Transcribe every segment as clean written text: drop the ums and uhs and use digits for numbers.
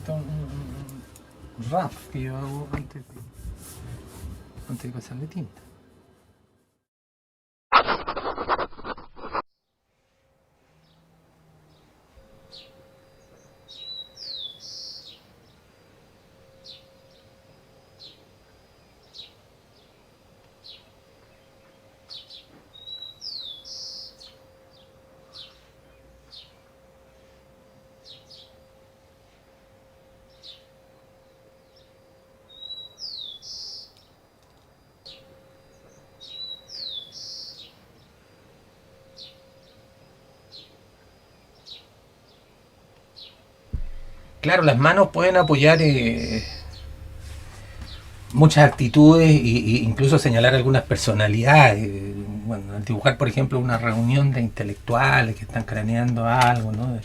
ahorita un rap que yo hago antes de pasarle tinta. Claro, las manos pueden apoyar muchas actitudes e incluso señalar algunas personalidades. Bueno, al dibujar, por ejemplo, una reunión de intelectuales que están craneando algo, ¿no?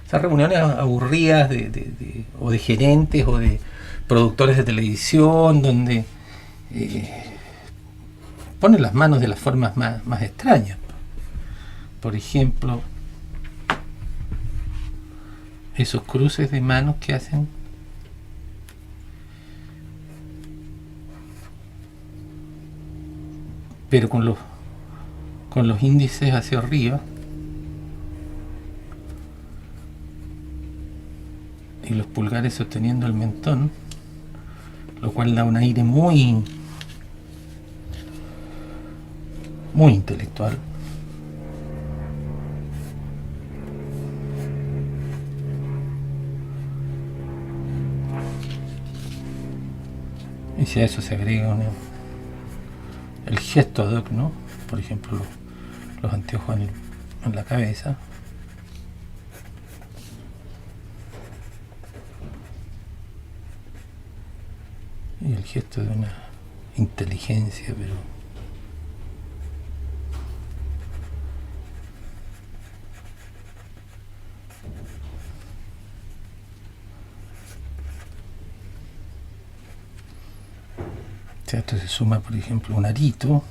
Esas reuniones aburridas o de gerentes o de productores de televisión, donde ponen las manos de las formas más extrañas. Por ejemplo, esos cruces de manos que hacen pero con los índices hacia arriba y los pulgares sosteniendo el mentón, lo cual da un aire muy intelectual. Y si a eso se agrega el gesto ad hoc, ¿no? Por ejemplo, los anteojos en la cabeza. Y el gesto de una inteligencia, pero si a esto se suma, por ejemplo, un arito,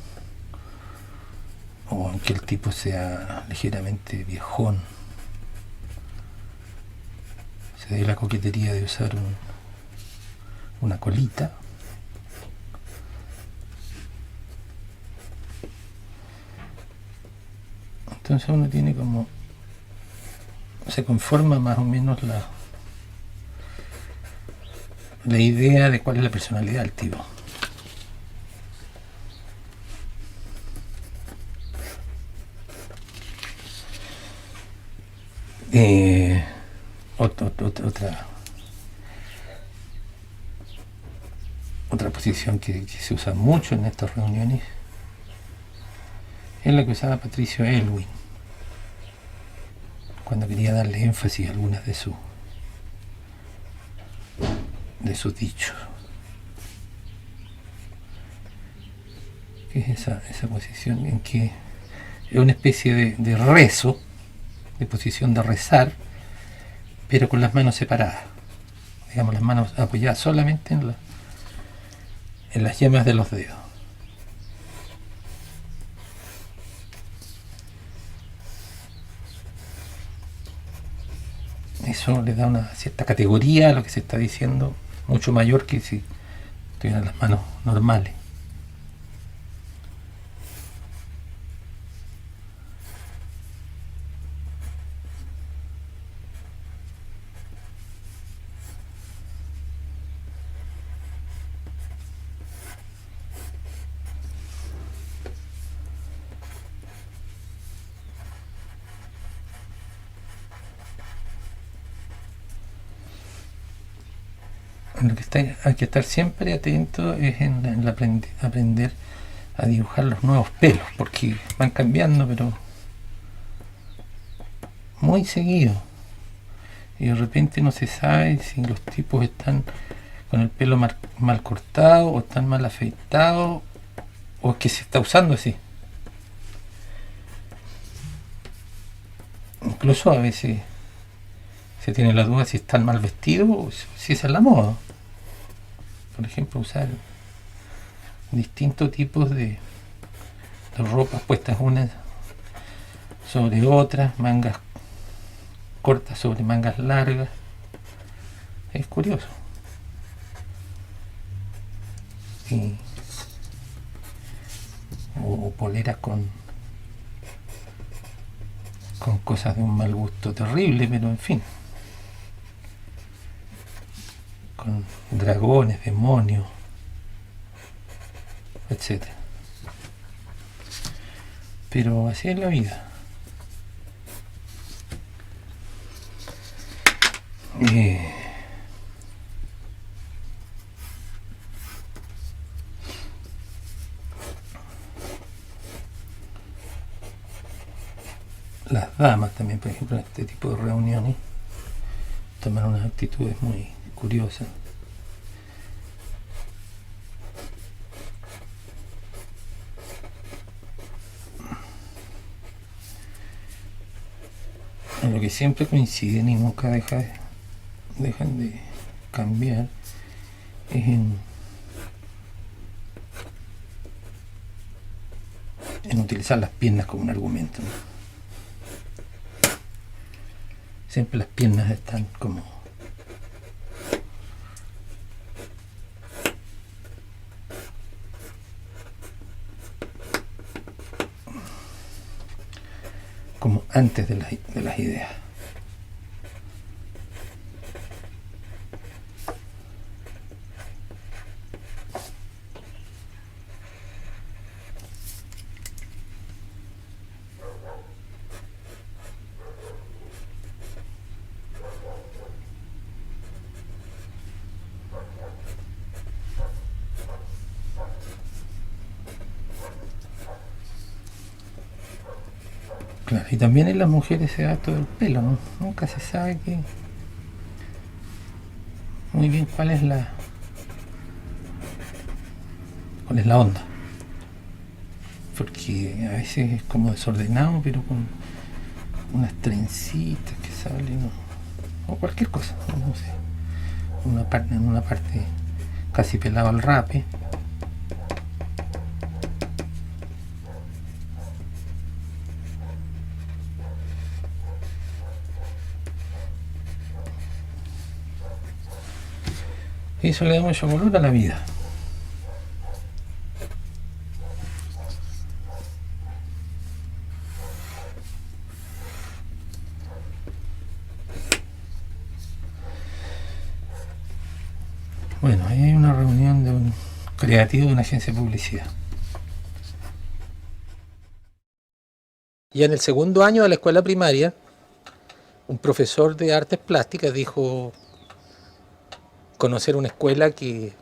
o aunque el tipo sea ligeramente viejón, se dé la coquetería de usar una colita. Entonces uno tiene como, se conforma más o menos la idea de cuál es la personalidad del tipo. Otra posición que se usa mucho en estas reuniones es la que usaba Patricio Aylwin cuando quería darle énfasis a algunas de sus dichos. ¿Qué es esa posición en que es una especie de rezo, de posición de rezar, pero con las manos separadas, digamos, las manos apoyadas solamente en las yemas de los dedos. Eso le da una cierta categoría a lo que se está diciendo, mucho mayor que si tuvieran las manos normales. Lo que hay que estar siempre atento es en aprender a dibujar los nuevos pelos, porque van cambiando, pero muy seguido. Y de repente no se sabe si los tipos están con el pelo mal cortado, o están mal afeitados, o es que se está usando así. Incluso a veces se tiene la duda si están mal vestidos o si esa es la moda. Por ejemplo, usar distintos tipos de ropas puestas unas sobre otras, mangas cortas sobre mangas largas, es curioso. Y, o poleras con cosas de un mal gusto terrible, pero en fin, con dragones, demonios, etcétera. Pero así es la vida. Las damas también, por ejemplo, en este tipo de reuniones toman unas actitudes muy curiosas. En lo que siempre coinciden y nunca dejan de cambiar es en utilizar las piernas como un argumento, ¿no? Siempre las piernas están como antes de las ideas. Claro, y también en las mujeres se da todo el pelo, ¿no? Nunca se sabe muy bien cuál es la onda. Porque a veces es como desordenado, pero con unas trencitas que salen, ¿no? O cualquier cosa, no sé. En una parte casi pelado al rape. Y eso le da mucho color a la vida. Bueno, ahí hay una reunión de un creativo de una agencia de publicidad. Ya en el segundo año de la escuela primaria, un profesor de artes plásticas dijo conocer una escuela que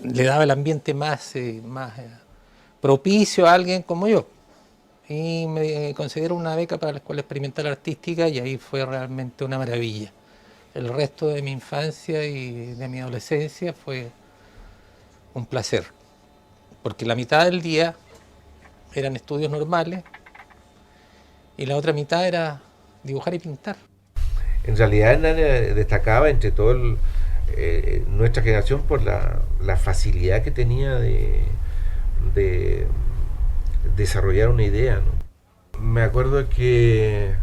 le daba el ambiente más propicio a alguien como yo. Y me concedieron una beca para la Escuela Experimental Artística y ahí fue realmente una maravilla. El resto de mi infancia y de mi adolescencia fue un placer, porque la mitad del día eran estudios normales y la otra mitad era dibujar y pintar. En realidad Hernán destacaba entre todo nuestra generación por la facilidad que tenía de desarrollar una idea, ¿no? Me acuerdo que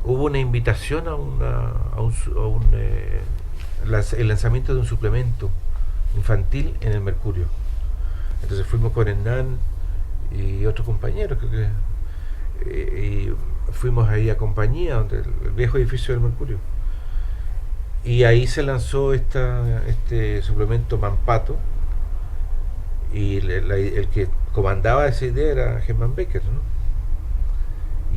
hubo una invitación el lanzamiento de un suplemento infantil en el Mercurio. Entonces fuimos con Hernán y otros compañeros, creo que, y fuimos ahí a compañía, donde el viejo edificio del Mercurio. Y ahí se lanzó este suplemento Mampato, y el que comandaba esa idea era Germán Becker, ¿no?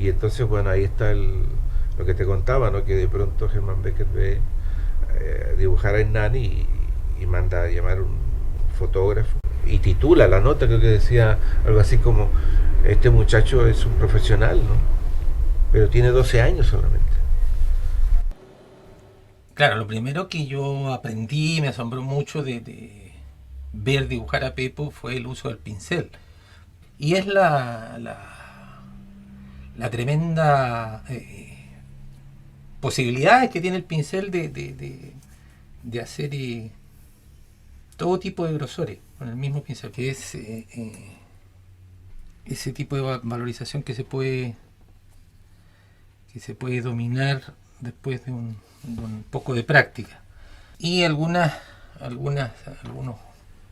Y entonces, bueno, ahí está lo que te contaba, ¿no? Que de pronto Germán Becker ve dibujar a Hernán y manda a llamar un fotógrafo y titula la nota, creo que decía algo así como: este muchacho es un profesional, ¿no? Pero tiene 12 años solamente. Claro, lo primero que yo aprendí, me asombró mucho de ver dibujar a Pepo fue el uso del pincel. Y es la tremenda posibilidades que tiene el pincel de hacer todo tipo de grosores con el mismo pincel, que es ese tipo de valorización que se puede dominar después de un poco de práctica. Y algunos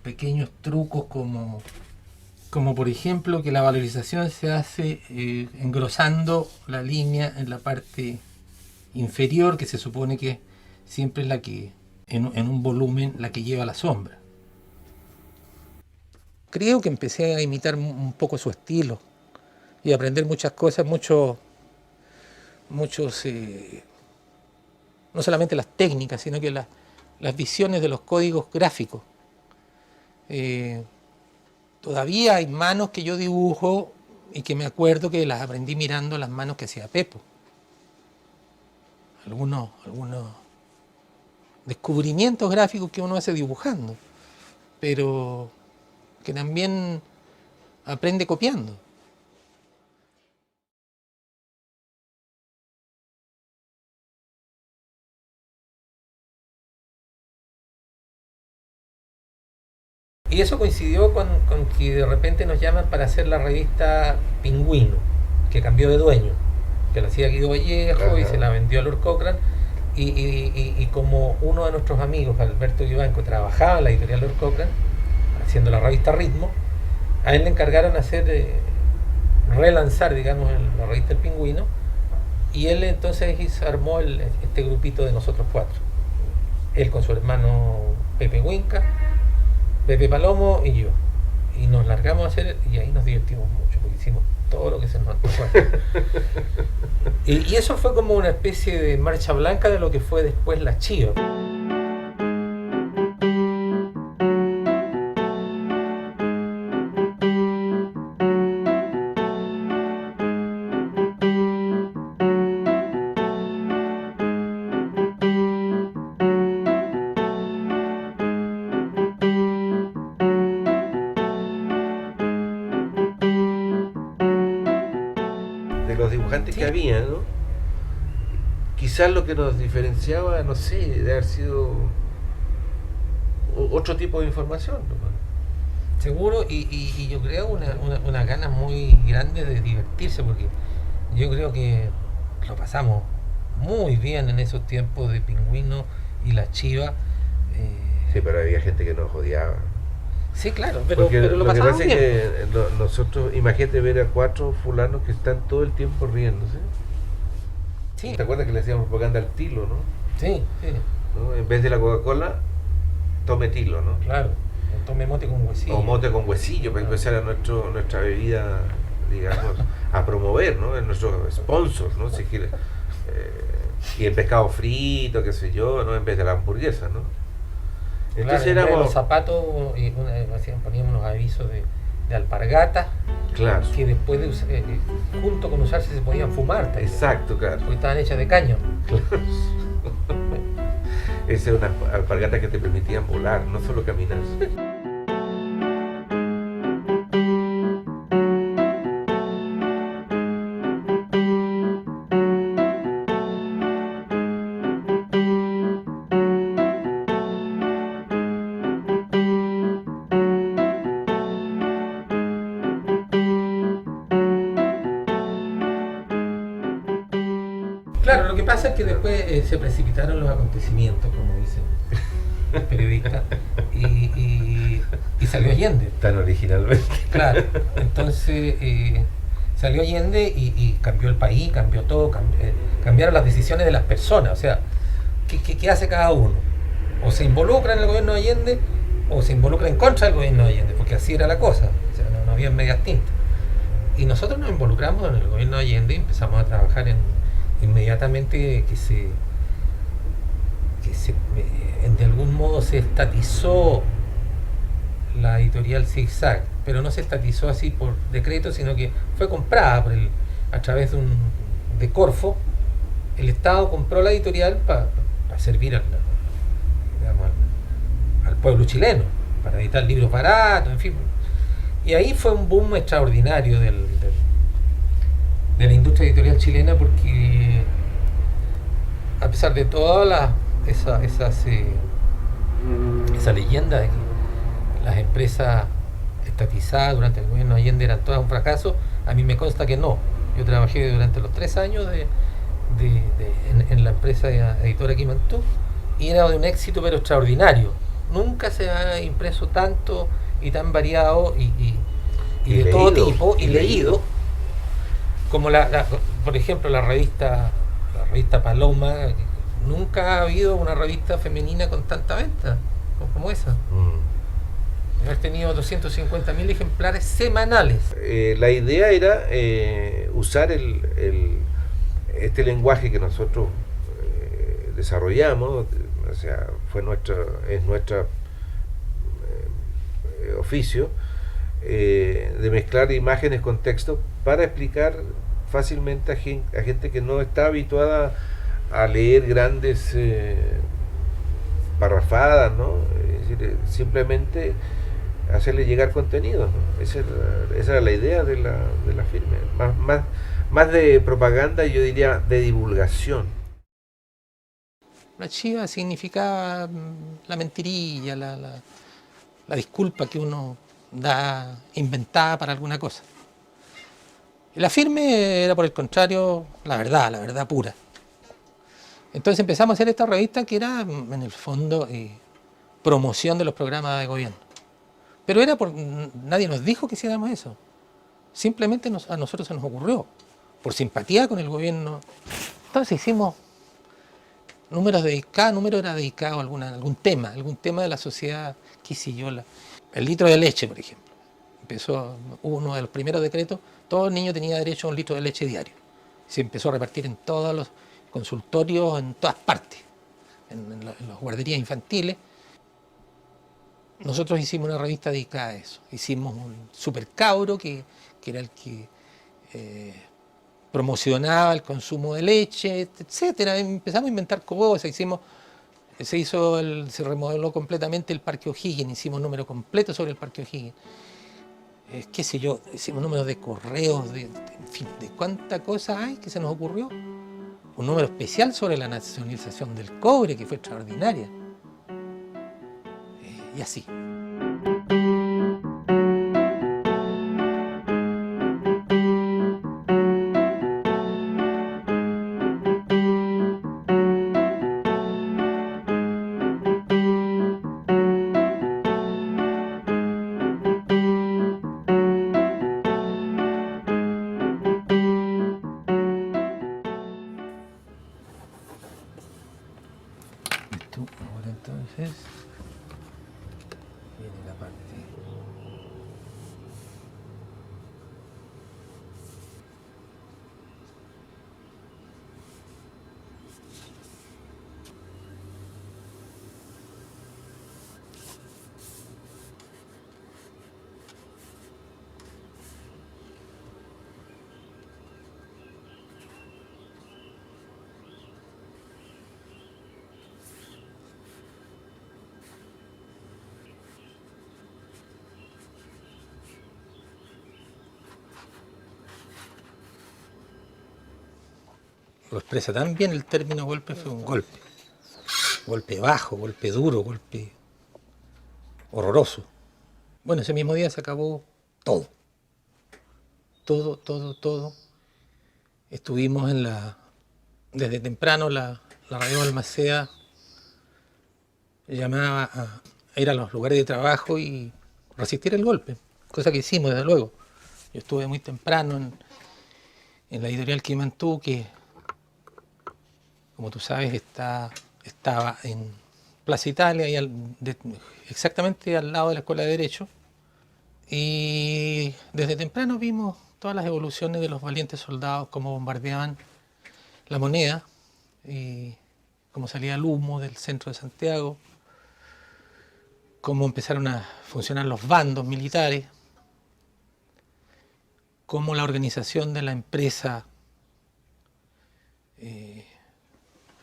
pequeños trucos como por ejemplo que la valorización se hace engrosando la línea en la parte inferior, que se supone que siempre es la que, en un volumen, la que lleva la sombra. Creo que empecé a imitar un poco su estilo y a aprender muchas cosas, muchos no solamente las técnicas, sino que las visiones de los códigos gráficos. Todavía hay manos que yo dibujo y que me acuerdo que las aprendí mirando las manos que hacía Pepo. Algunos descubrimientos gráficos que uno hace dibujando, pero que también aprende copiando. Y eso coincidió con que de repente nos llaman para hacer la revista Pingüino, que cambió de dueño, que la hacía Guido Vallejo. Ajá. Y se la vendió a Lord Cochrane. Y como uno de nuestros amigos, Alberto Vivanco, trabajaba en la editorial Lord Cochrane, haciendo la revista Ritmo, a él le encargaron relanzar, digamos, la revista El Pingüino, y él entonces armó este grupito de nosotros cuatro. Él con su hermano Pepe Huinca, Pepe Palomo y yo. Y nos largamos a hacer, y ahí nos divertimos mucho, porque hicimos todo lo que se nos antojó. Y eso fue como una especie de marcha blanca de lo que fue después la Chiva. Los dibujantes que había, ¿no? Quizás lo que nos diferenciaba, no sé, de haber sido otro tipo de información, ¿no? Seguro, y yo creo una ganas muy grande de divertirse, porque yo creo que lo pasamos muy bien en esos tiempos de Pingüino y la Chiva. Sí, pero había gente que nos odiaba. Sí, claro, pero lo pasamos bien. Es que nosotros, imagínate ver a 4 fulanos que están todo el tiempo riéndose. Sí. ¿Te acuerdas que le hacíamos propaganda al Tilo, no? Sí, sí. ¿No? En vez de la Coca-Cola, tome Tilo, ¿no? Claro, tome mote con huesillo. O mote con huesillo, para empezar a nuestra bebida, digamos, a promover, ¿no? En nuestros sponsors, ¿no? Si quiere, y el pescado frito, qué sé yo, ¿no? En vez de la hamburguesa, ¿no? Entonces claro, éramos los zapatos, poníamos unos avisos de alpargata, claro, que después junto con usarse se podían fumar también. Exacto, claro, porque estaban hechas de caño. Claro. Esa es una alpargata que te permitían volar, no solo caminar. Claro, lo que pasa es que después se precipitaron los acontecimientos, como dicen los periodistas, y salió Allende. Tan originalmente. Claro, entonces salió Allende y cambió el país, cambió todo, cambiaron las decisiones de las personas. O sea, ¿qué hace cada uno? O se involucra en el gobierno de Allende o se involucra en contra del gobierno de Allende, porque así era la cosa, o sea, no había medias tintas. Y nosotros nos involucramos en el gobierno de Allende y empezamos a trabajar inmediatamente que de algún modo se estatizó la editorial Zigzag, pero no se estatizó así por decreto, sino que fue comprada a través de Corfo. El Estado compró la editorial para servir al pueblo chileno, para editar libros baratos, en fin. Y ahí fue un boom extraordinario de la industria editorial chilena, porque a pesar de toda esa leyenda de que las empresas estatizadas durante el gobierno de Allende eran todas un fracaso, a mí me consta que no. Yo trabajé durante los 3 años en la empresa editora Quimantú, y era de un éxito pero extraordinario. Nunca se ha impreso tanto y tan variado y de todo tipo y leído como por ejemplo la revista Paloma. Nunca ha habido una revista femenina con tanta venta como esa. Haber tenido 250.000 ejemplares semanales. La idea era usar este lenguaje que nosotros desarrollamos, o sea, es nuestra oficio, de mezclar imágenes con texto para explicar fácilmente a gente que no está habituada a leer grandes parrafadas, ¿no? Es decir, simplemente hacerle llegar contenido, ¿no? Esa era la idea de la firma, más de propaganda, yo diría de divulgación. La chiva significaba la mentirilla, la disculpa que uno da inventada para alguna cosa. Y la firme era, por el contrario, la verdad pura. Entonces empezamos a hacer esta revista que era, en el fondo, promoción de los programas de gobierno. Pero nadie nos dijo que hiciéramos eso. Simplemente a nosotros se nos ocurrió, por simpatía con el gobierno. Entonces hicimos números dedicados, cada número era dedicado a algún tema de la sociedad quisquillola. El litro de leche, por ejemplo. Empezó uno de los primeros decretos, todo niño tenía derecho a un litro de leche diario. Se empezó a repartir en todos los consultorios, en todas partes, en las guarderías infantiles. Nosotros hicimos una revista dedicada a eso. Hicimos un supercabro que era el que promocionaba el consumo de leche, etcétera. Empezamos a inventar cosas, se remodeló completamente el Parque O'Higgins, hicimos números completos sobre el Parque O'Higgins. Qué sé yo, hicimos números de correos, en fin, de cuánta cosa hay que se nos ocurrió. Un número especial sobre la nacionalización del cobre, que fue extraordinaria. Y así. Ahora entonces viene la parte. Lo expresa tan bien el término golpe, fue un golpe. Golpe bajo, golpe duro, golpe horroroso. Bueno, ese mismo día se acabó todo. Todo. Estuvimos desde temprano la radio Balmaceda llamaba a ir a los lugares de trabajo y resistir el golpe, cosa que hicimos desde luego. Yo estuve muy temprano en la editorial Quimantú, que como tú sabes estaba en Plaza Italia, exactamente al lado de la Escuela de Derecho, y desde temprano vimos todas las evoluciones de los valientes soldados, cómo bombardeaban la Moneda y cómo salía el humo del centro de Santiago, cómo empezaron a funcionar los bandos militares, cómo la organización de la empresa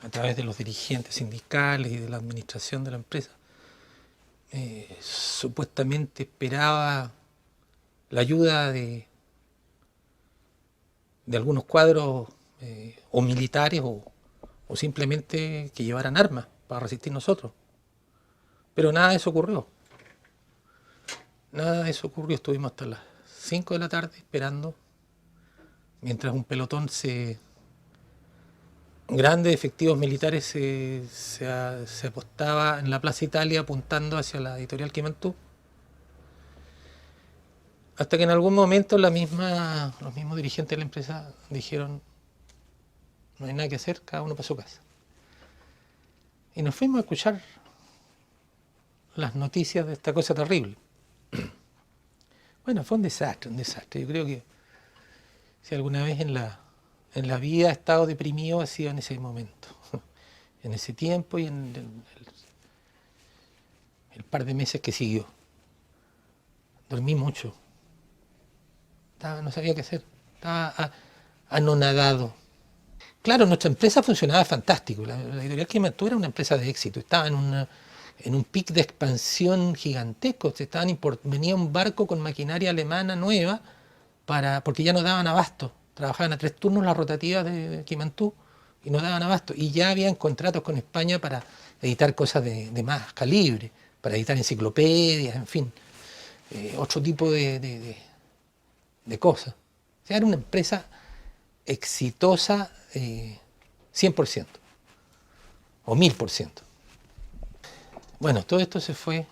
a través de los dirigentes sindicales y de la administración de la empresa supuestamente esperaba la ayuda de algunos cuadros o militares o simplemente que llevaran armas para resistir nosotros. Pero nada de eso ocurrió. Estuvimos hasta las 5 de la tarde esperando, mientras un pelotón se grandes efectivos militares se apostaba en la Plaza Italia apuntando hacia la editorial Quimantú. Hasta que en algún momento los mismos dirigentes de la empresa dijeron, no hay nada que hacer, cada uno para su casa. Y nos fuimos a escuchar las noticias de esta cosa terrible. Bueno, fue un desastre, un desastre. Yo creo que si alguna vez en la vida he estado deprimido ha sido en ese momento, en ese tiempo y en el par de meses que siguió. Dormí mucho. No sabía qué hacer, estaba anonadado. Claro, nuestra empresa funcionaba fantástico. La editorial Quimantú era una empresa de éxito, estaba en un pic de expansión gigantesco. Venía un barco con maquinaria alemana nueva porque ya no daban abasto. Trabajaban a 3 turnos las rotativas de Quimantú y no daban abasto. Y ya habían contratos con España para editar cosas de más calibre, para editar enciclopedias, en fin, otro tipo de cosas. O sea, era una empresa exitosa 100% o 1000%. Bueno, todo esto se fue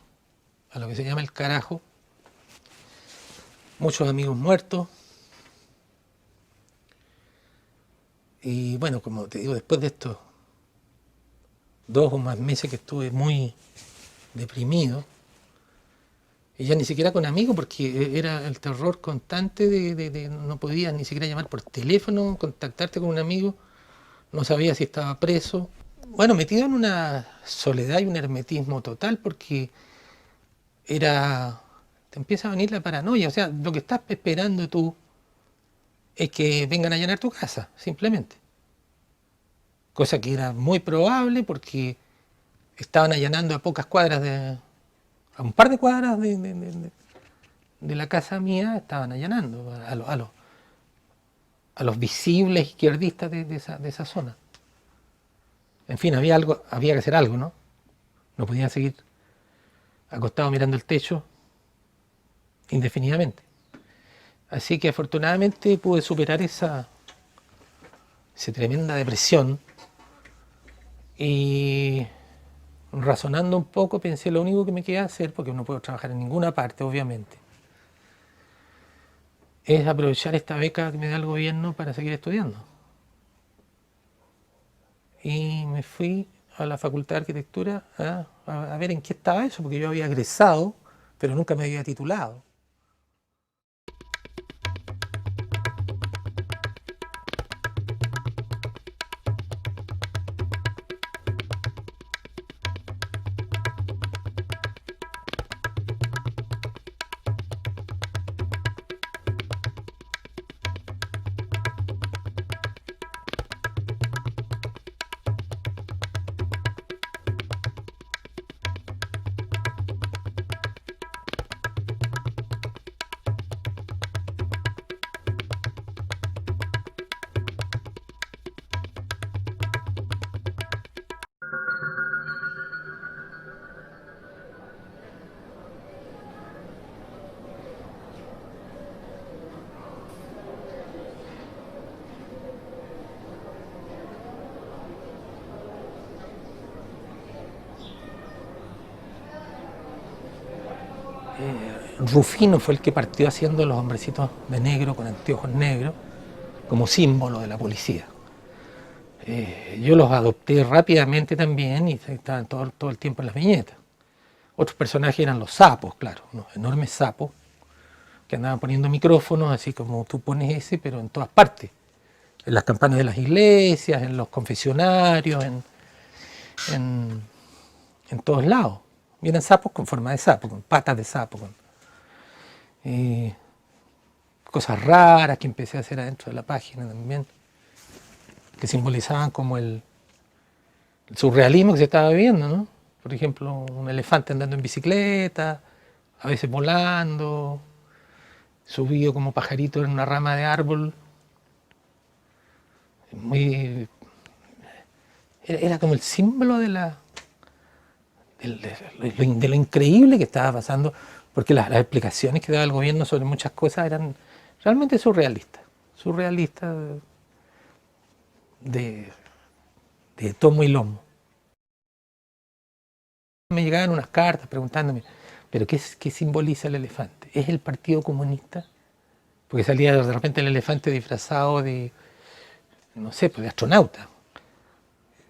a lo que se llama el carajo. Muchos amigos muertos. Y bueno, como te digo, después de estos 2 o más meses que estuve muy deprimido, y ya ni siquiera con amigos, porque era el terror constante de no podías ni siquiera llamar por teléfono, contactarte con un amigo, no sabía si estaba preso. Bueno, metido en una soledad y un hermetismo total, porque te empieza a venir la paranoia. O sea, lo que estás esperando tú es que vengan a allanar tu casa, simplemente. Cosa que era muy probable porque estaban allanando a pocas cuadras a un par de cuadras de la casa mía, estaban allanando a los visibles izquierdistas de esa zona. En fin, había que hacer algo, ¿no? No podía seguir acostado mirando el techo indefinidamente. Así que afortunadamente pude superar esa tremenda depresión y razonando un poco pensé lo único que me queda hacer, porque no puedo trabajar en ninguna parte obviamente, es aprovechar esta beca que me da el gobierno para seguir estudiando. Y me fui a la Facultad de Arquitectura a ver en qué estaba eso, porque yo había egresado, pero nunca me había titulado. Rufino fue el que partió haciendo los hombrecitos de negro con anteojos negros como símbolo de la policía. Yo los adopté rápidamente también y estaban todo el tiempo en las viñetas. Otros personajes eran los sapos, claro, unos enormes sapos que andaban poniendo micrófonos, así como tú pones ese, pero en todas partes. En las campanas de las iglesias, en los confesionarios, en todos lados. Vienen sapos con forma de sapo, con patas de sapo, con cosas raras que empecé a hacer adentro de la página también, que simbolizaban como el surrealismo que se estaba viviendo, ¿no? Por ejemplo, un elefante andando en bicicleta, a veces volando, subido como pajarito en una rama de árbol. Era como el símbolo de lo increíble que estaba pasando, porque las explicaciones que daba el gobierno sobre muchas cosas eran realmente surrealistas de tomo y lomo. Me llegaban unas cartas preguntándome, ¿pero qué simboliza el elefante? ¿Es el Partido Comunista? Porque salía de repente el elefante disfrazado de, no sé, pues de astronauta.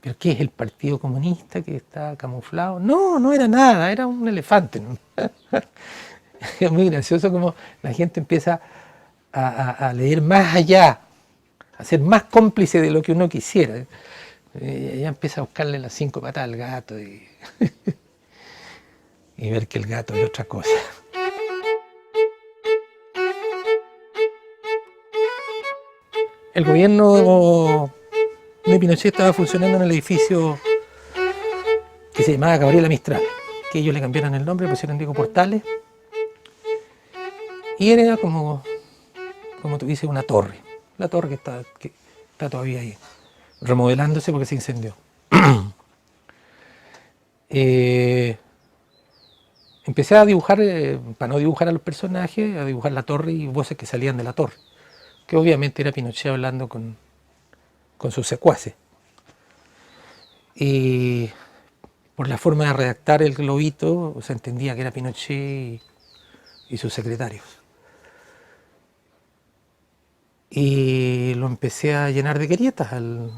¿Pero qué es el Partido Comunista que está camuflado? No, no era nada, era un elefante. Es muy gracioso como la gente empieza a leer más allá, a ser más cómplice de lo que uno quisiera. Ella empieza a buscarle las 5 patas al gato y, y ver que el gato es otra cosa. El gobierno de Pinochet estaba funcionando en el edificio que se llamaba Gabriela Mistral, que ellos le cambiaron el nombre, pusieron Diego Portales, y era como tú dices, una torre. La torre que está todavía ahí, remodelándose porque se incendió. Empecé a dibujar, para no dibujar a los personajes, a dibujar la torre y voces que salían de la torre, que obviamente era Pinochet hablando con sus secuaces. Y por la forma de redactar el globito, se entendía que era Pinochet y sus secretarios. Y lo empecé a llenar de grietas el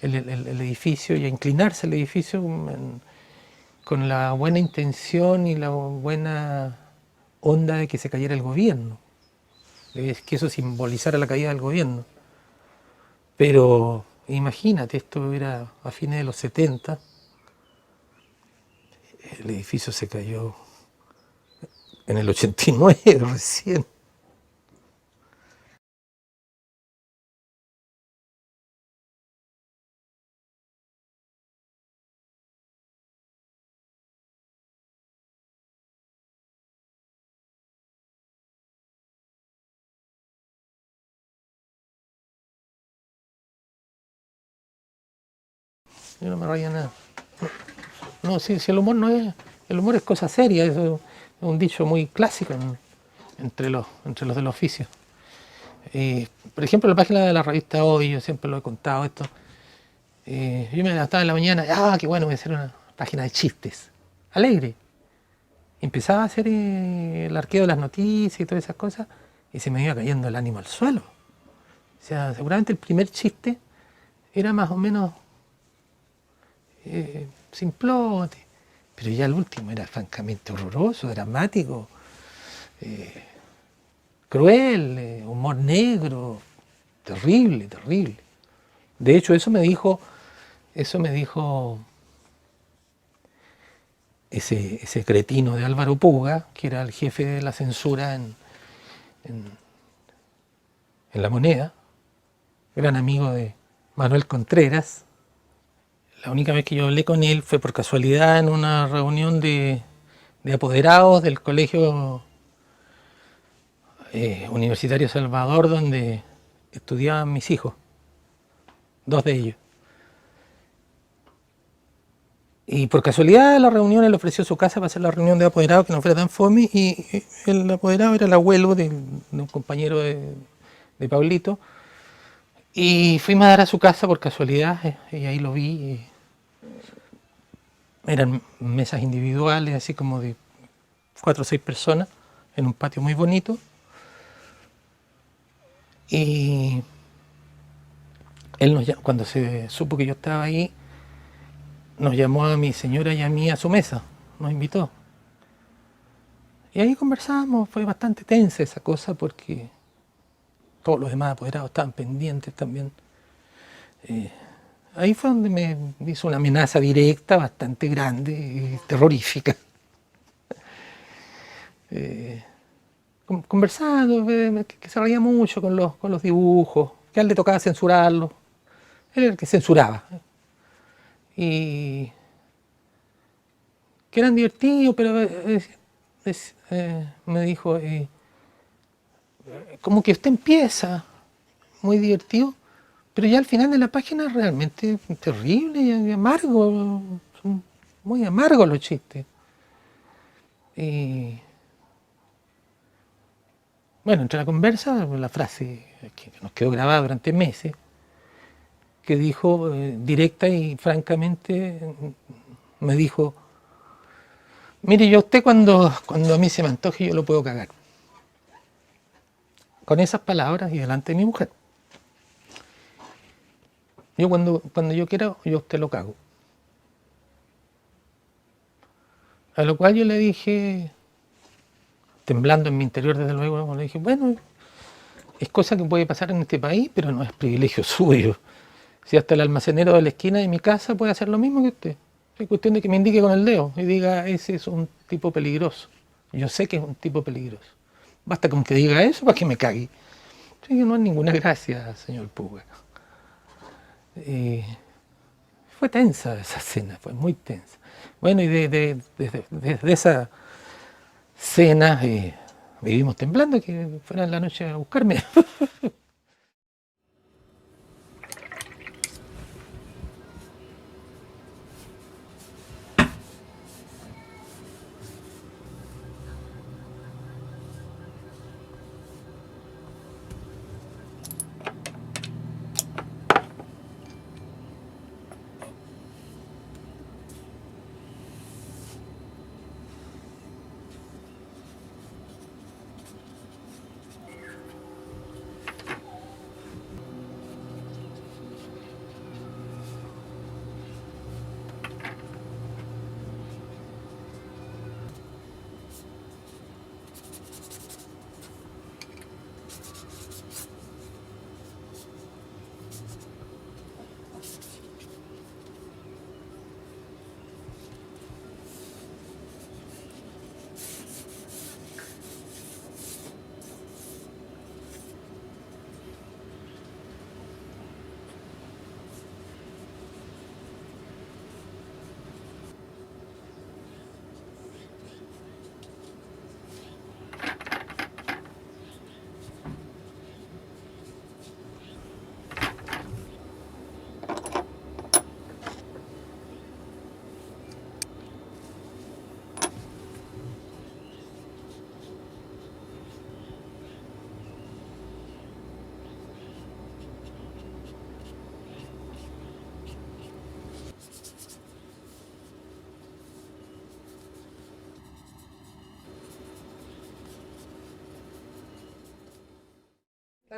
edificio y a inclinarse el edificio con la buena intención y la buena onda de que se cayera el gobierno, de que eso simbolizara la caída del gobierno. Pero imagínate, esto era a fines de los 70, el edificio se cayó en el 89 recién. Yo no me raya nada. No, si el humor no es. El humor es cosa seria, eso es un dicho muy clásico entre los del oficio. Por ejemplo, la página de la revista Hoy, yo siempre lo he contado esto. Yo me levantaba en la mañana, qué bueno, voy a hacer una página de chistes. Alegre. Empezaba a hacer el arqueo de las noticias y todas esas cosas, y se me iba cayendo el ánimo al suelo. O sea, seguramente el primer chiste era más o menos simplote, pero ya el último era francamente horroroso, dramático, cruel, humor negro, terrible, terrible. De hecho, eso me dijo ese cretino de Álvaro Puga, que era el jefe de la censura en La Moneda, gran amigo de Manuel Contreras. La única vez que yo hablé con él fue por casualidad en una reunión de apoderados del Colegio Universitario Salvador, donde estudiaban mis hijos, 2 de ellos. Y por casualidad la reunión, él ofreció su casa para hacer la reunión de apoderados, que no fuera tan fome, y el apoderado era el abuelo de un compañero de Pablito. Y fuimos a dar a su casa por casualidad, y ahí lo vi. Eran mesas individuales, así como de 4 o 6 personas, en un patio muy bonito. Y él cuando se supo que yo estaba ahí, nos llamó a mi señora y a mí a su mesa, nos invitó. Y ahí conversamos, fue bastante tensa esa cosa porque todos los demás apoderados estaban pendientes también. Ahí fue donde me hizo una amenaza directa, bastante grande y terrorífica. Conversando, que se reía mucho con los dibujos, que a él le tocaba censurarlos. Él era el que censuraba. Y que eran divertidos, pero me dijo, como que usted empieza muy divertido, pero ya al final de la página es realmente terrible y amargo, son muy amargos los chistes. Y bueno, entre la conversa, la frase que nos quedó grabada durante meses, que dijo directa y francamente, me dijo, mire, yo a usted cuando a mí se me antoje yo lo puedo cagar. Con esas palabras y delante de mi mujer. Yo cuando yo quiera, yo a usted lo cago. A lo cual yo le dije, temblando en mi interior desde luego, le dije, bueno, es cosa que puede pasar en este país, pero no es privilegio suyo. Si hasta el almacenero de la esquina de mi casa puede hacer lo mismo que usted. Es cuestión de que me indique con el dedo y diga, ese es un tipo peligroso. Yo sé que es un tipo peligroso. Basta con que diga eso para que me cague. Así que no es ninguna gracia, señor Puga. Fue tensa esa cena, fue muy tensa. Bueno, y desde esa cena vivimos temblando que fuera en la noche a buscarme.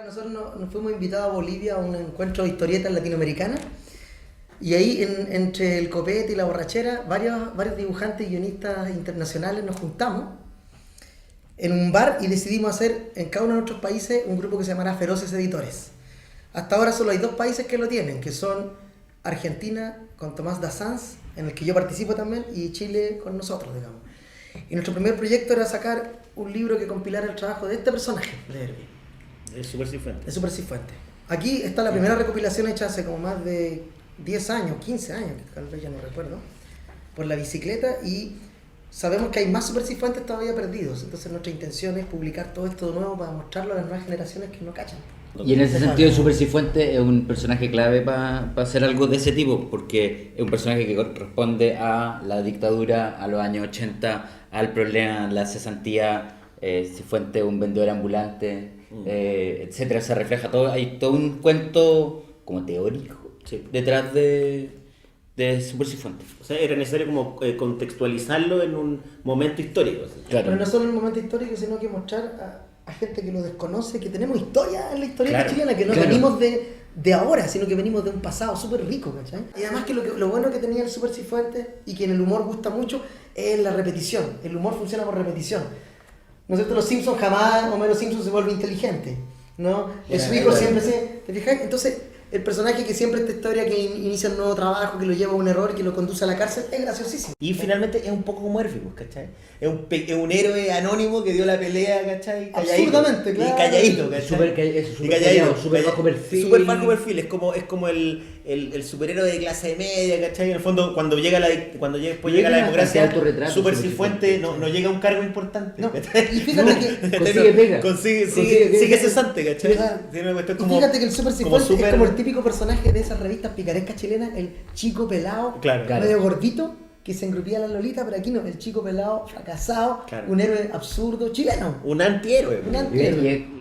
Nosotros nos fuimos invitados a Bolivia a un encuentro de historietas latinoamericanas y ahí entre el copete y la borrachera varios dibujantes y guionistas internacionales nos juntamos en un bar y decidimos hacer en cada uno de nuestros países un grupo que se llamará Feroces Editores. Hasta ahora solo hay 2 países que lo tienen, que son Argentina con Tomás da Sanz, en el que yo participo también, y Chile con nosotros, digamos. Y nuestro primer proyecto era sacar un libro que compilara el trabajo de este personaje, de Herbie. Es Super Cifuentes. Es Super Cifuentes. Aquí está la primera recopilación hecha hace como más de 10 años, 15 años, que tal vez ya no recuerdo, por la bicicleta, y sabemos que hay más Super Cifuentes todavía perdidos. Entonces nuestra intención es publicar todo esto de nuevo para mostrarlo a las nuevas generaciones que no cachan. Y en ese sentido, Super Cifuentes es un personaje clave para hacer algo de ese tipo, porque es un personaje que corresponde a la dictadura, a los años 80, al problema, la cesantía. Cifuentes, un vendedor ambulante, etcétera. Se refleja todo. Hay todo un cuento como teórico detrás de Super Cifuentes. O sea, era necesario como contextualizarlo en un momento histórico. Claro. Pero no solo en un momento histórico, sino que mostrar a gente que lo desconoce, que tenemos historia en la historia chilena, que no venimos de ahora, sino que venimos de un pasado súper rico, ¿cachai? Y además que lo bueno que tenía el Super Cifuentes y que en el humor gusta mucho es la repetición. El humor funciona por repetición. ¿No es cierto? Los Simpsons jamás, Homero Simpson se vuelve inteligente, ¿no? Su hijo siempre se... ¿Te fijas? Entonces, el personaje que siempre esta historia que inicia un nuevo trabajo, que lo lleva a un error, que lo conduce a la cárcel, es graciosísimo. Y finalmente es un poco como Murphy, ¿cachai? Es un héroe anónimo que dio la pelea, ¿cachai? Calladito. Absolutamente, claro. Y calladito, ¿cachai? Súper bajo perfil. Súper bajo perfil, es como el superhéroe de clase media, ¿cachai? En el fondo, cuando después llega la democracia, Super Cifuentes no llega a un cargo importante, No. ¿cachai? Y fíjate que... Sigue cesante, ¿cachai? Tiene una cuestión como... Fíjate que el Super Cifuentes es como el típico personaje de esas revistas picarescas chilenas, el chico pelado, medio gordito, que se engrupía a la Lolita, pero aquí no, el chico pelado, fracasado, un héroe absurdo chileno. Un antihéroe. Un antihéroe.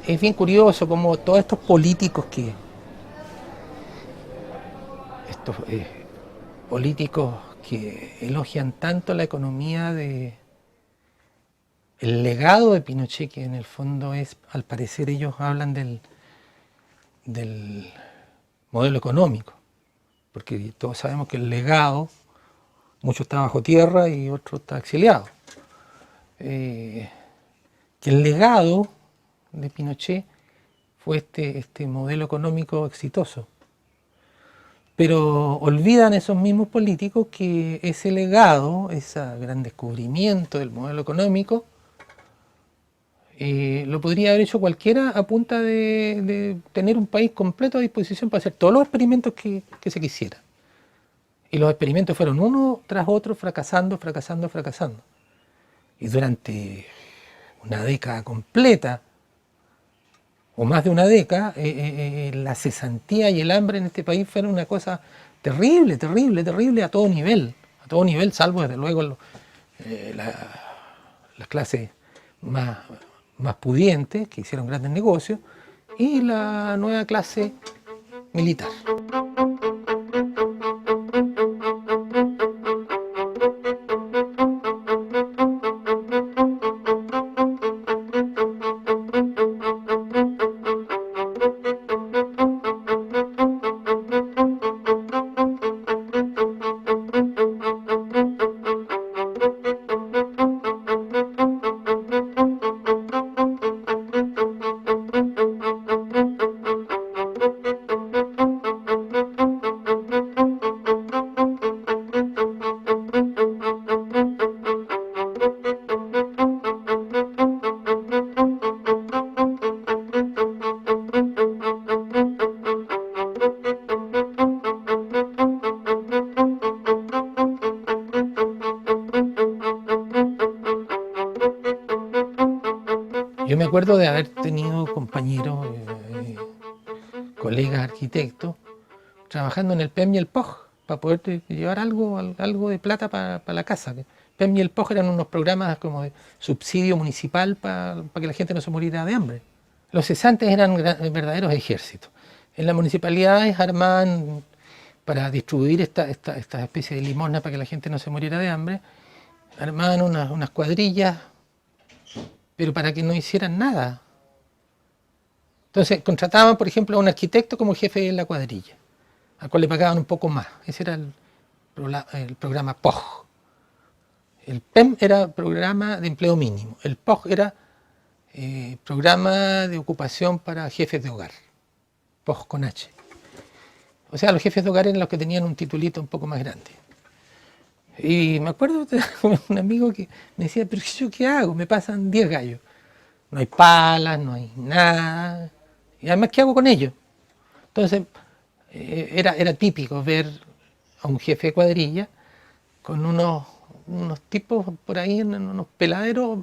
es bien curioso como todos estos políticos que elogian tanto la economía el legado de Pinochet, que en el fondo es, al parecer ellos hablan del modelo económico, porque todos sabemos que el legado, mucho está bajo tierra y otro está exiliado. Que el legado de Pinochet fue este modelo económico exitoso. Pero olvidan esos mismos políticos que ese legado, ese gran descubrimiento del modelo económico, lo podría haber hecho cualquiera a punta de tener un país completo a disposición para hacer todos los experimentos que se quisiera. Y los experimentos fueron uno tras otro fracasando. Y durante una década completa, o más de una década, la cesantía y el hambre en este país fueron una cosa terrible a todo nivel, salvo desde luego las clases más pudientes, que hicieron grandes negocios, y la nueva clase militar. Yo me acuerdo de haber tenido compañeros, colegas arquitectos, trabajando en el PEM y el POG, para poder llevar algo de plata para la casa. PEM y el POG eran unos programas como de subsidio municipal para que la gente no se muriera de hambre. Los cesantes eran verdaderos ejércitos. En las municipalidades armaban, para distribuir esta especie de limosna para que la gente no se muriera de hambre, armaban unas cuadrillas, pero para que no hicieran nada. Entonces contrataban, por ejemplo, a un arquitecto como jefe de la cuadrilla, al cual le pagaban un poco más. Ese era el programa POG. El PEM era programa de empleo mínimo. El POG era programa de ocupación para jefes de hogar. POG con H. O sea, los jefes de hogar eran los que tenían un titulito un poco más grande. Y me acuerdo de un amigo que me decía, pero ¿yo qué hago? Me pasan 10 gallos. No hay palas, no hay nada. Y además, ¿qué hago con ellos? Entonces, era típico ver a un jefe de cuadrilla con unos tipos por ahí en unos peladeros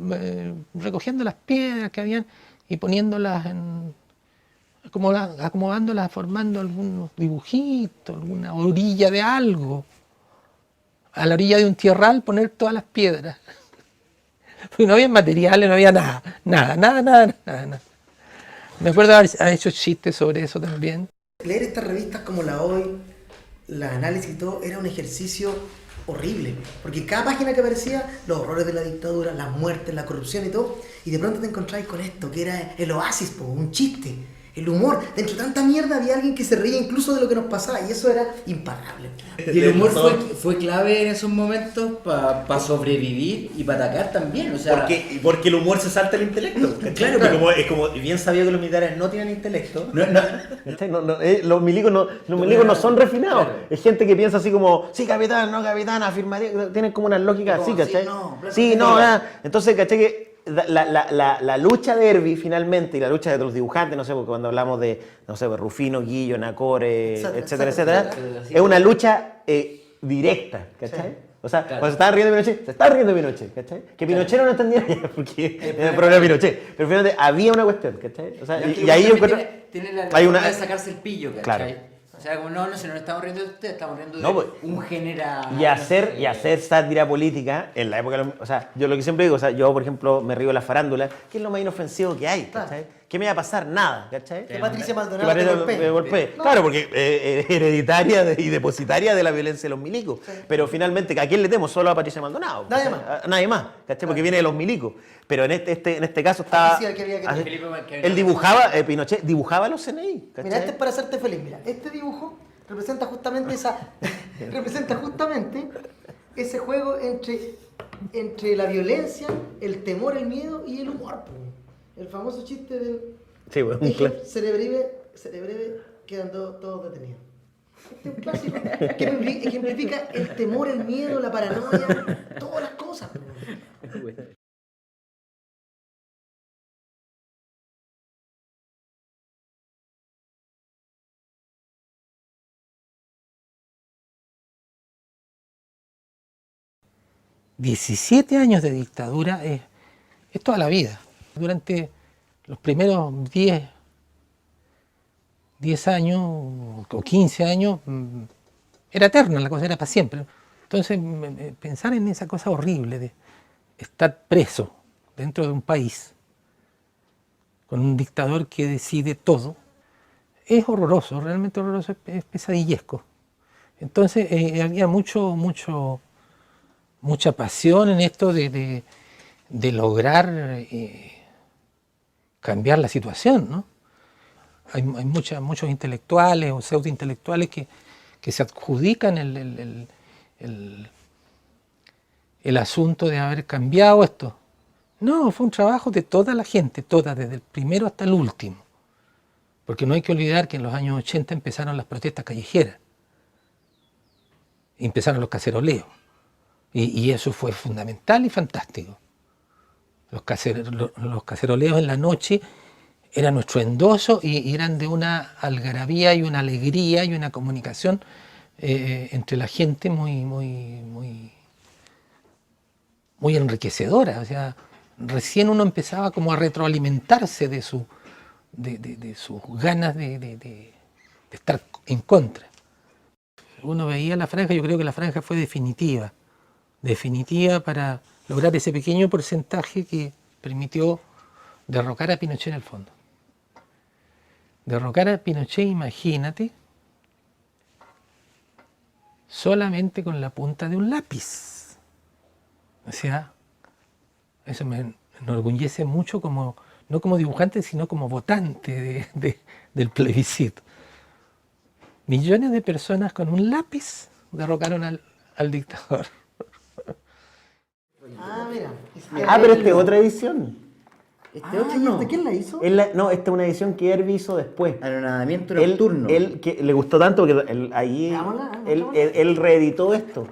recogiendo las piedras que habían y poniéndolas acomodándolas, formando algunos dibujitos, alguna orilla de algo. A la orilla de un tierral poner todas las piedras. Porque no había materiales, no había nada. Me acuerdo haber hecho chistes sobre eso también. Leer estas revistas como La Hoy, la análisis y todo, era un ejercicio horrible. Porque cada página que aparecía, los horrores de la dictadura, las muertes, la corrupción y todo, y de pronto te encontrabas con esto, que era el oasis, un chiste. El humor, dentro de tanta mierda había alguien que se reía incluso de lo que nos pasaba y eso era imparable. Y el humor fue clave en esos momentos para sobrevivir y para atacar también, o sea... Porque el humor se salta el intelecto. Claro. Es como bien sabido que los militares no tienen intelecto. Los milicos no son refinados. Claro. Es gente que piensa así como, sí, capitán, no, capitán, afirmaría. Tienen como una lógica así, ¿cachai? Sí, no. Entonces, ¿cachai? Que la lucha de Herbie finalmente y la lucha de los dibujantes, no sé, porque cuando hablamos de, no sé, Rufino, Guillo, Nacore, etcétera, es una lucha directa, ¿cachai? Sí. O sea, claro. Cuando se estaban riendo de Pinochet, ¿cachai? Que Pinochet no lo entendía porque era el problema de Pinochet, pero finalmente había una cuestión, ¿cachai? O sea, y ahí yo encuentro... Tiene la forma de sacarse el pillo, ¿cachai? Claro. O sea, como no nos estamos riendo de usted, estamos riendo de un general. Y hacer sátira política en la época, o sea, yo lo que siempre digo, o sea, yo por ejemplo me río de la farándula, que es lo más inofensivo que hay, ¿cachai? ¿qué me va a pasar? Nada, ¿cachai? Que Patricia Que Maldonado Patricia te golpee. me golpee. No. Claro, porque hereditaria y depositaria de la violencia de los milicos. Sí. Pero finalmente, ¿a quién le temo? Solo a Patricia Maldonado. Nadie ¿cachai? más. A nadie más, ¿cachai? Porque viene de los milicos. Pero en este caso estaba... Patricia, que había que tener. Él dibujaba, Pinochet dibujaba los CNI, ¿cachai? Mira, este es para hacerte feliz. Mira, este dibujo representa justamente ese juego entre la violencia, el temor, el miedo y el humor. Po. El famoso chiste del Sí, bueno, un cerebreve quedan todos detenidos. Este es un clásico que ejemplifica el temor, el miedo, la paranoia, todas las cosas. Po. 17 años de dictadura es toda la vida. Durante los primeros 10 años o 15 años era eterna, la cosa era para siempre. Entonces pensar en esa cosa horrible de estar preso dentro de un país con un dictador que decide todo es horroroso, realmente horroroso, es pesadillesco. Entonces había mucha pasión en esto de lograr cambiar la situación, ¿no? Hay muchos intelectuales o pseudointelectuales que se adjudican el asunto de haber cambiado esto. No, fue un trabajo de toda la gente, toda, desde el primero hasta el último. Porque no hay que olvidar que en los años 80 empezaron las protestas callejeras. Y empezaron los caceroleos. Y eso fue fundamental y fantástico. Los caceroleos en la noche eran nuestro endoso y eran de una algarabía y una alegría y una comunicación entre la gente muy enriquecedora. O sea, recién uno empezaba como a retroalimentarse de sus ganas de estar en contra. Uno veía la franja, yo creo que la franja fue definitiva para lograr ese pequeño porcentaje que permitió derrocar a Pinochet en el fondo. Derrocar a Pinochet, imagínate, solamente con la punta de un lápiz. O sea, eso me enorgullece mucho no como dibujante, sino como votante del plebiscito. Millones de personas con un lápiz derrocaron al dictador. Ah, mira. Pero esta es otra edición. ¿Quién la hizo? No, esta es una edición que Herbie hizo después. Anonadamiento nocturno. Él que le gustó tanto porque él reeditó esto.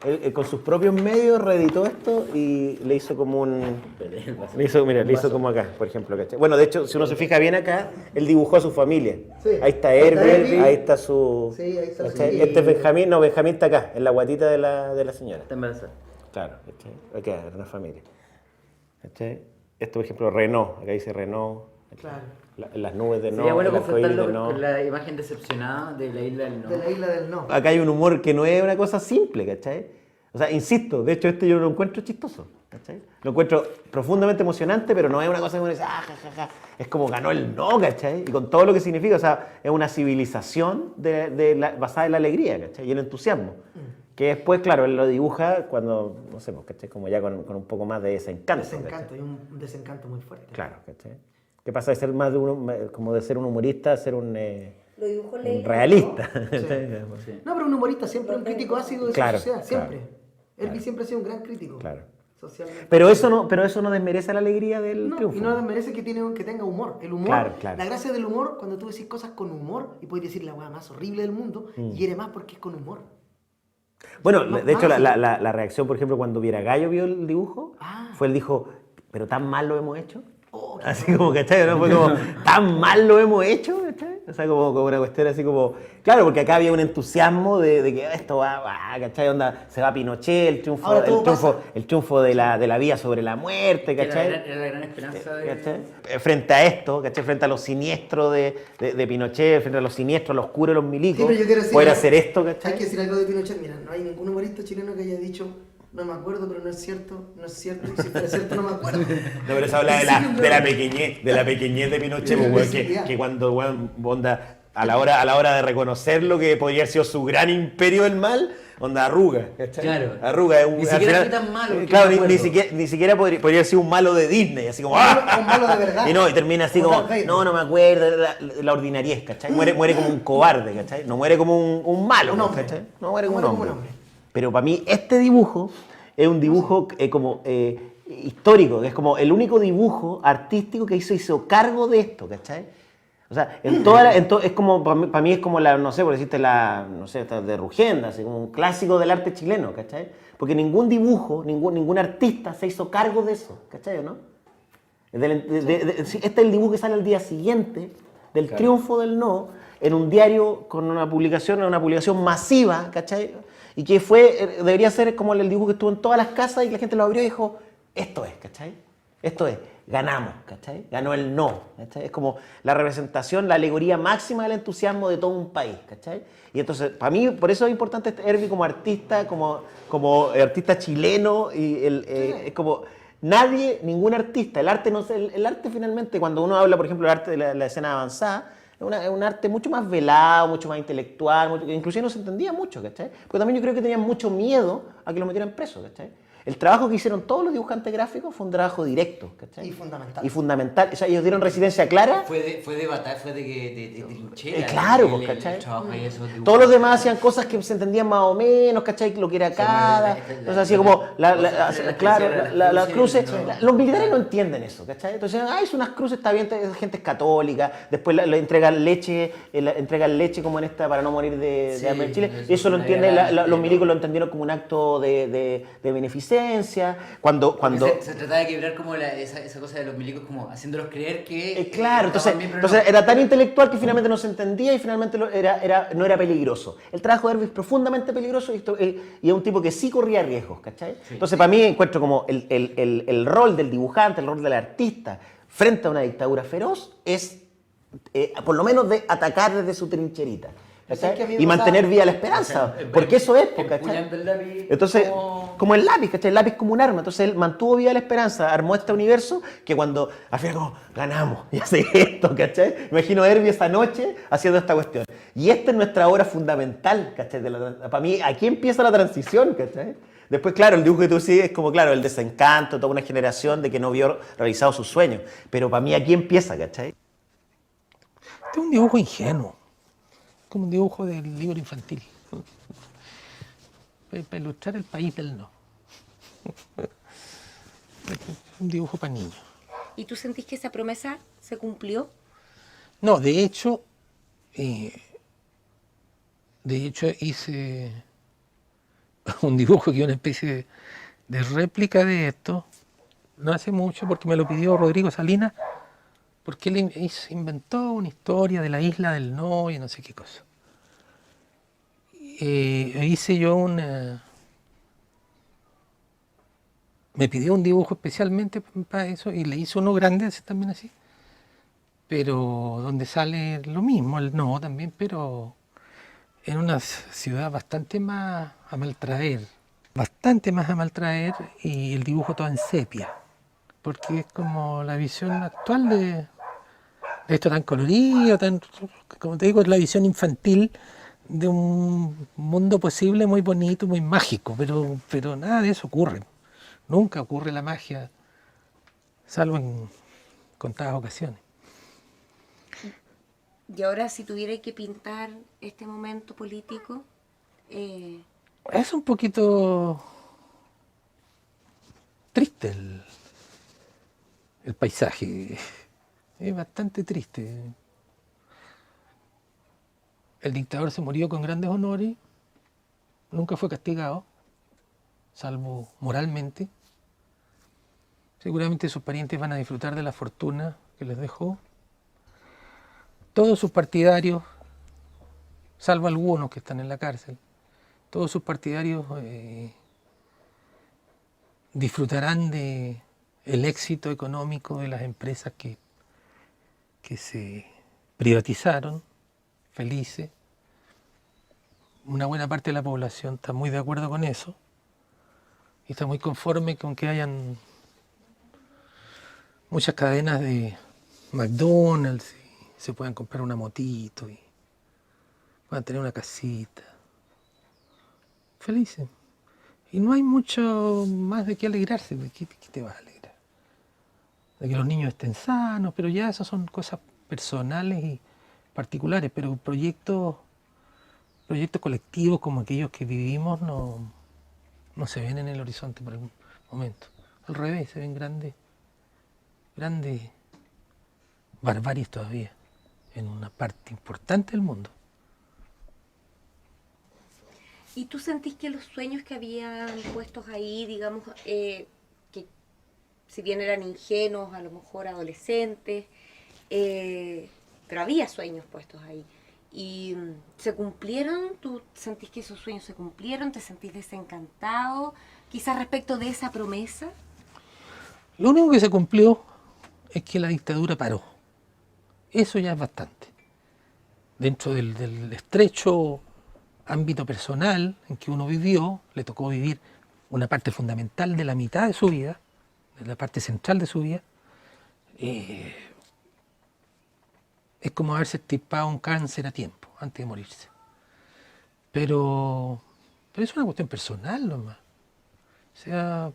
Él, con sus propios medios reeditó esto y le hizo como le hizo como acá, por ejemplo, ¿cachai? Bueno, de hecho, si uno se fija bien acá, él dibujó a su familia. Sí. Ahí está Herbie, ahí está su... Sí, ahí está su... Este es Benjamín, no, Benjamín está acá, en la guatita de la señora. Está embarazada. Claro, ¿cachai? Acá, una familia. ¿Cachai? Esto, por ejemplo, Renault, acá dice Renault. Claro. Las nubes de no. Sería bueno confrontarlo con la imagen decepcionada de la isla del no. De la isla del no. Acá hay un humor que no es una cosa simple, ¿cachai? O sea, insisto, de hecho yo lo encuentro chistoso, ¿cachai? Lo encuentro profundamente emocionante, pero no es una cosa que uno dice, es como ganó el no, ¿cachai? Y con todo lo que significa, o sea, es una civilización basada en la alegría, ¿cachai? Y el entusiasmo. Que después, claro, él lo dibuja cuando, no sé, ¿cachai? Como ya con un poco más de desencanto. Desencanto, y un desencanto muy fuerte. Claro, ¿cachai? ¿Qué pasa de ser más de como de ser un humorista a ser un realista? Sí. No, pero un humorista siempre un crítico ácido de su sociedad, siempre. Herbie siempre ha sido un gran crítico. Claro. Socialmente. Pero eso no desmerece la alegría del triunfo. Y no desmerece que tenga humor. El humor, la gracia del humor, cuando tú decís cosas con humor, y puedes decir la hueá más horrible del mundo, hiere más porque es con humor. Bueno, de hecho, la reacción, por ejemplo, cuando Vieragallo vio el dibujo, él dijo, ¿pero tan mal lo hemos hecho? Así como, ¿cachai? ¿No? Fue como, ¿tan mal lo hemos hecho? ¿Cachai? O sea, como una cuestión así como... Claro, porque acá había un entusiasmo de que esto va, ¿cachai? Onda, se va Pinochet, el triunfo de la vida sobre la muerte, ¿cachai? Era la gran esperanza de... Frente a esto, ¿cachai? Frente a lo siniestro de Pinochet, frente a lo siniestro, a lo oscuro de los milicos, pero yo quiero decir, poder hacer esto, ¿cachai? Hay que decir algo de Pinochet. Mira, no hay ningún humorista chileno que haya dicho no me acuerdo, pero no es cierto, y si fuera cierto no me acuerdo. No, pero eso habla de la pequeñez de Pinochet, pues, que cuando onda, a la hora de reconocer lo que podría haber sido su gran imperio del mal, onda arruga, ¿cachai? Claro. Arruga, Ni siquiera fue tan malo. Claro, ni siquiera podría haber sido un malo de Disney, así como Un malo de verdad. y termina así como no me acuerdo, la ordinariez, ¿cachai? Muere como un cobarde, ¿cachai? No muere como un malo, ¿cachai? No muere como un hombre. Pero para mí este dibujo es un dibujo histórico, que es como el único dibujo artístico que hizo cargo de esto, ¿cachai? O sea, es como, para mí es como no sé, por decirte esta de Rugenda, así como un clásico del arte chileno, ¿cachai? Porque ningún dibujo, ningún artista se hizo cargo de eso, ¿cachai o no? Este es el dibujo que sale al día siguiente del triunfo del no, en un diario con una publicación masiva, ¿cachai? Y que debería ser como el dibujo que estuvo en todas las casas y que la gente lo abrió y dijo, esto es, ¿cachai? Esto es, ganamos, ¿cachai? Ganó el no, ¿cachai? Es como la representación, la alegoría máxima del entusiasmo de todo un país, ¿cachai? Y entonces, para mí, por eso es importante Herbie como artista, como artista chileno, y es como ningún artista, el arte finalmente, cuando uno habla, por ejemplo, del arte de la escena avanzada, es un arte mucho más velado, mucho más intelectual, inclusive no se entendía mucho, ¿cachai? Porque también yo creo que tenían mucho miedo a que lo metieran preso, ¿cachai? El trabajo que hicieron todos los dibujantes gráficos fue un trabajo directo, ¿cachai? Y fundamental. O sea, ellos dieron residencia clara. Fue de trinchera. Claro, pues, ¿cachai? Todos los demás hacían cosas que se entendían más o menos, ¿cachai? Lo que era cada. Entonces, así como, las cruces. Los militares no entienden eso, ¿cachai? Entonces, es unas cruces, está bien, gente es católica. Después le entregan leche como en esta para no morir de hambre en Chile. Y eso lo entienden, los milicos lo entendieron como un acto de beneficencia. Cuando se trataba de quebrar como esa cosa de los milicos, como haciéndolos creer que claro, entonces era tan intelectual que finalmente no se entendía y finalmente no era peligroso. El trabajo de Herbie es profundamente peligroso y es un tipo que sí corría riesgos, ¿cachai? Sí. Entonces para mí encuentro como el rol del dibujante, el rol del artista frente a una dictadura feroz es por lo menos de atacar desde su trincherita. Y mantener viva la esperanza, porque eso es, ¿cachai? Entonces, como el lápiz, ¿cachai? El lápiz como un arma. Entonces él mantuvo viva la esperanza, armó este universo que cuando al final como ganamos y hace esto, ¿cachai? Me imagino a Herbie esa noche haciendo esta cuestión. Y esta es nuestra obra fundamental, ¿cachai? Para mí, aquí empieza la transición, ¿cachai? Después, claro, el dibujo que tú sigues es como, claro, el desencanto, toda una generación de que no vio realizado sus sueños. Pero para mí aquí empieza, ¿cachai? Este es un dibujo ingenuo, como un dibujo del libro infantil, para ilustrar el país del no. Un dibujo para niños. ¿Y tú sentís que esa promesa se cumplió? No, de hecho hice un dibujo que es una especie de réplica de esto, no hace mucho, porque me lo pidió Rodrigo Salinas, porque él inventó una historia de la isla del no y no sé qué cosa. Hice yo me pidió un dibujo especialmente para eso y le hice uno grande, también así, pero donde sale lo mismo, el no también, pero en una ciudad bastante más a maltraer y el dibujo todo en sepia, porque es como la visión actual de esto tan colorido, como te digo, es la visión infantil de un mundo posible muy bonito, muy mágico, pero nada de eso ocurre. Nunca ocurre la magia, salvo en contadas ocasiones. Y ahora, si tuviera que pintar este momento político... Es un poquito triste el paisaje, es bastante triste. El dictador se murió con grandes honores, nunca fue castigado, salvo moralmente. Seguramente sus parientes van a disfrutar de la fortuna que les dejó. Todos sus partidarios, salvo algunos que están en la cárcel, todos sus partidarios disfrutarán de el éxito económico de las empresas que se privatizaron, felices. Una buena parte de la población está muy de acuerdo con eso. y está muy conforme con que hayan muchas cadenas de McDonald's y se puedan comprar una motito y puedan tener una casita. Felices. Y no hay mucho más de qué alegrarse. ¿De qué te vas a alegrar? De que los niños estén sanos, pero ya esas son cosas personales y particulares, pero proyectos colectivos como aquellos que vivimos no se ven en el horizonte por el momento. Al revés, se ven grandes barbaries todavía en una parte importante del mundo. ¿Y tú sentís que los sueños que habían puestos ahí, digamos, que si bien eran ingenuos, a lo mejor adolescentes, pero había sueños puestos ahí, y se cumplieron? ¿Tú sentís que esos sueños se cumplieron? ¿Te sentís desencantado quizás respecto de esa promesa? Lo único que se cumplió es que la dictadura paró. Eso ya es bastante. Dentro del estrecho ámbito personal en que uno vivió, le tocó vivir una parte fundamental de la mitad de su vida, de la parte central de su vida, es como haberse extirpado un cáncer a tiempo, antes de morirse. Pero es una cuestión personal nomás. O sea,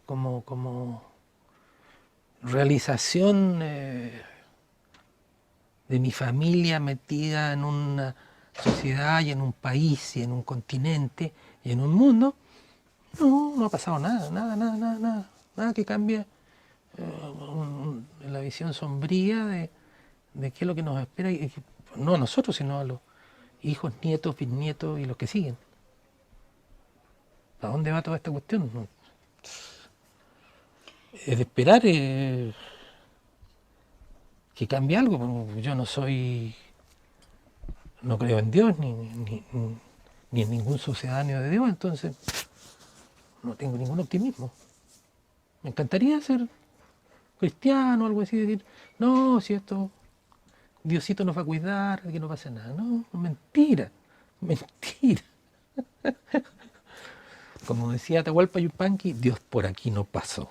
como realización de mi familia metida en una sociedad y en un país y en un continente y en un mundo, no ha pasado nada que cambie la visión sombría de qué es lo que nos espera, y no a nosotros, sino a los hijos, nietos, bisnietos y los que siguen. ¿A dónde va toda esta cuestión? No. Es de esperar que cambie algo. Yo no creo en Dios ni en ningún sucedáneo de Dios, entonces no tengo ningún optimismo. Me encantaría ser cristiano o algo así, decir, no, si esto, Diosito nos va a cuidar, de que no pase nada. No, mentira. Como decía Atahualpa Yupanqui, Dios por aquí no pasó.